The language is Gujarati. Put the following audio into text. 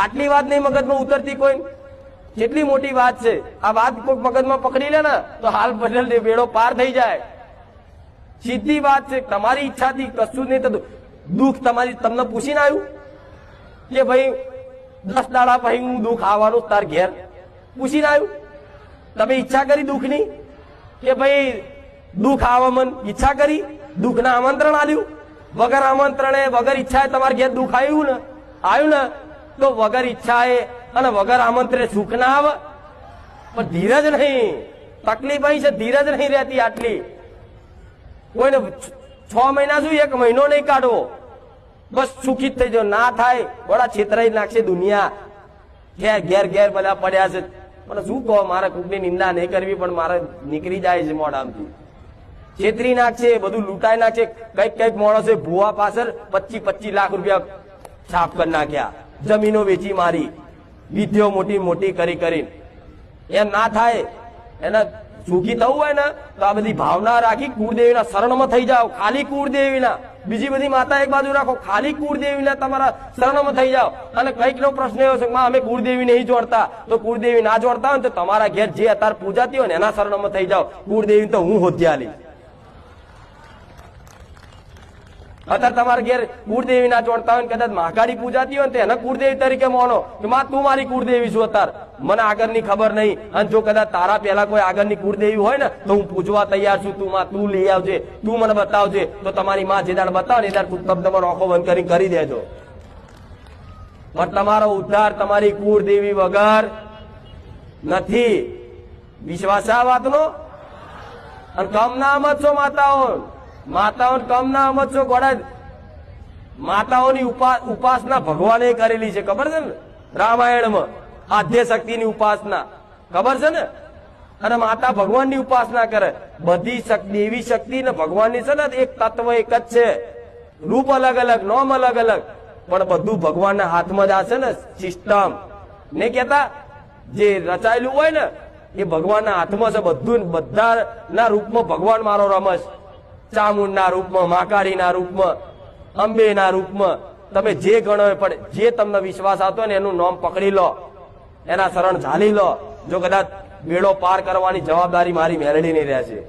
આટલી વાત નહીં મગજમાં ઉતરતી કોઈ? કેટલી મોટી વાત છે આ વાત. કોઈ મગજમાં પકડી લે ને તો હાલ બદલ દે, બેડો પાર થઈ જાય. સીધી વાત છે. તમારી ઈચ્છાથી કશું જ નહીં થતું. દુઃખ તમારી તમને પૂછીને આવ્યું કે ભાઈ 10 દાડા પછી હું દુઃખ આવવાનું તાર ઘેર? પૂછીને આવ્યું? તમે ઈચ્છા કરી દુઃખની કે ભાઈ દુઃખ આવવા મન ઈચ્છા કરી? દુઃખના આમંત્રણ આલ્યું? વગર આમંત્રણે વગર ઈચ્છાએ તમારે ઘેર દુઃખ આવ્યું ને તો વગર ઈચ્છાએ અને વગર આમંત્રણે સુખ ના આવે. પણ ધીરજ નહીં, તકલીફ અહીં છે, ધીરજ નહીં રહેતી આટલી. કોઈને 6 મહિના શું 1 મહિનો નહીં કાઢવો, બસ સુખી જ થઈ જાવ. ના થાય બડા છેતરાઈ નાખશે દુનિયા. ઘેર ઘેર બધા પડ્યા છે. મને શું કહો, મારે કોકની નિંદા નહીં કરવી પણ મારે નીકળી જાય છે મોઢામાંથી. છેતરી નાખશે, બધું લૂંટાઈ નાખશે. કઈક માણસે ભૂવા પાછળ 25-25 લાખ રૂપિયા છાપ કરી નાખ્યા, જમીનો વેચી મારી, વિધિઓ મોટી મોટી કરી. એમ ના થાય. એના સુખી થવું હોય ને તો આ બધી ભાવના રાખી કુળદેવીના શરણમાં થઈ જાઓ. ખાલી કુળદેવીના, બીજી બધી માતા એક બાજુ રાખો, ખાલી કુળદેવીના તમારા શરણમાં થઈ જાઓ. અને કઈક નો પ્રશ્ન એવો છે કે અમે કુળદેવી નહીં જોડતા, તો કુળદેવી ના જોડતા હોય તો તમારા ઘેર જે અત્યારે પૂજાતી હોય ને એના શરણમાં થઈ જાઓ. કુળદેવી તો હું હોત્યાલી. અત્યારે તમારા ઘેર કુળદેવી ના જોડતા હોય, કદાચ મહાકાળી પૂજાતી હોય ને એને કુળદેવી તરીકે માનો કે માં તું મારી કુળદેવી છું. અત્યારે મને આગળની ખબર નહીં, અને જો કદાચ તારા પહેલા કોઈ આગળની કુળદેવી હોય ને તો હું પૂછવા તૈયાર છું. તું માં તું લઈ આવજે, તું મને બતાવજે. તો તમારી માં જે દાડ બતાવે ને એ દાડ તમારો આંખો બંધ કરી દેજો. પણ તમારો ઉદ્ધાર તમારી કુળદેવી વગર નથી. વિશ્વાસ આ વાતનો? અને કમ ના મત છો માતાઓ કમ ના અમત છો. ગોડા માતાઓની ઉપાસના ભગવાને કરેલી છે, ખબર છે ને? રામાયણમાં આદ્ય શક્તિની ઉપાસના ખબર છે ને? અને માતા ભગવાનની ઉપાસના કરે. બધી દેવી શક્તિ ને ભગવાનની છે ને એક તત્વ એક જ છે. રૂપ અલગ અલગ, નોમ અલગ અલગ, પણ બધું ભગવાનના હાથમાં જ આ છે ને સિસ્ટમ. ને કેતા જે રચાયેલું હોય ને એ ભગવાનના હાથમાં છે. બધું બધાના રૂપમાં ભગવાન મારો રમસ. ચામુંડના રૂપમાં, મહાકાળીના રૂપમાં, અંબેના રૂપમાં, તમે જે ગણો પણ જે તમને વિશ્વાસ આવતો ને એનું નામ પકડી લો, એના શરણ ઝાલી લો. જો કદાચ બેડો પાર કરવાની જવાબદારી મારી મેળવીની રહેશે.